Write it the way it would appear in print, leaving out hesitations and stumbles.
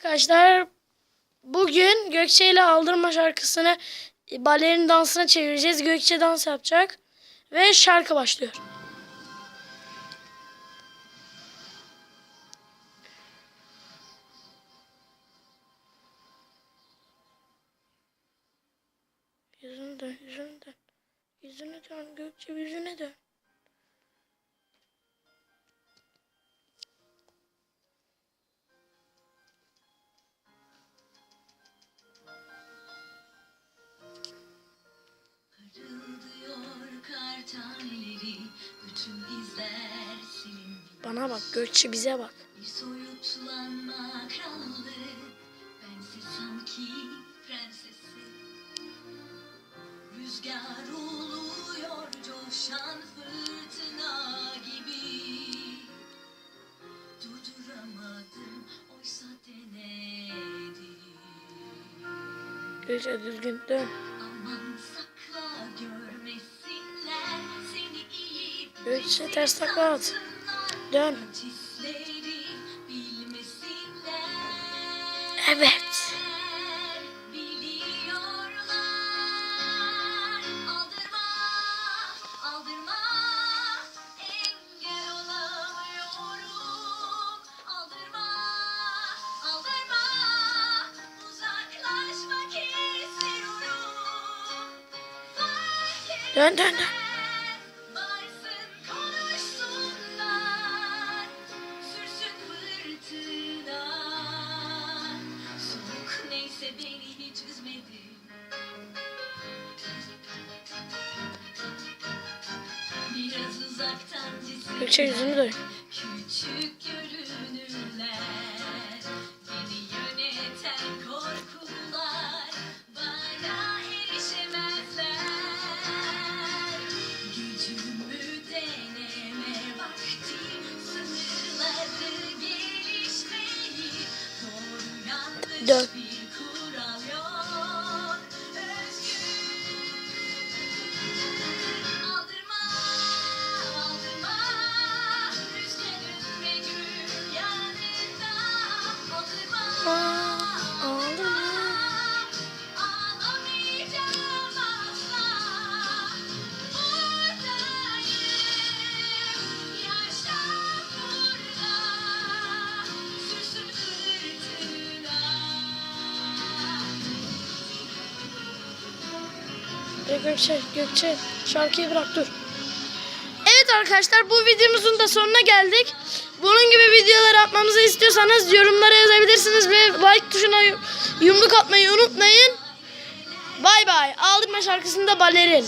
Arkadaşlar bugün Gökçe ile Aldırma şarkısını balerin dansına çevireceğiz. Gökçe dans yapacak ve şarkı başlıyor. Yüzüne dön, yüzüne dön. Yüzüne dön Gökçe, yüzüne dön. Bana bak Gökçe, bize bak. Soyutlanma krallığı, bense sanki prensesi. Rüzgar oluyor coşan fırtına gibi. Durduramadım oysa denedim. Gökçe düzgün dön. Aman sakla görmesinler seni iyi. Gökçe ters takla at. Dön. Evet. Dön dön dön. Beni hiç üzmedi. Biraz uzaktan Gökçe yüzünü dön. küçük görünürler. Beni yöneten korkular bana erişemezler. Gücümü deneme vakti, sınırları gelişmeyi, doğru yanlış Dön. Gökçe şarkıyı bırak, dur. Evet arkadaşlar, bu videomuzun da sonuna geldik. Bunun gibi videolar atmamızı istiyorsanız yorumlara yazabilirsiniz ve like tuşuna yumruk atmayı unutmayın. Bay bay. Aldırma şarkısında balerin.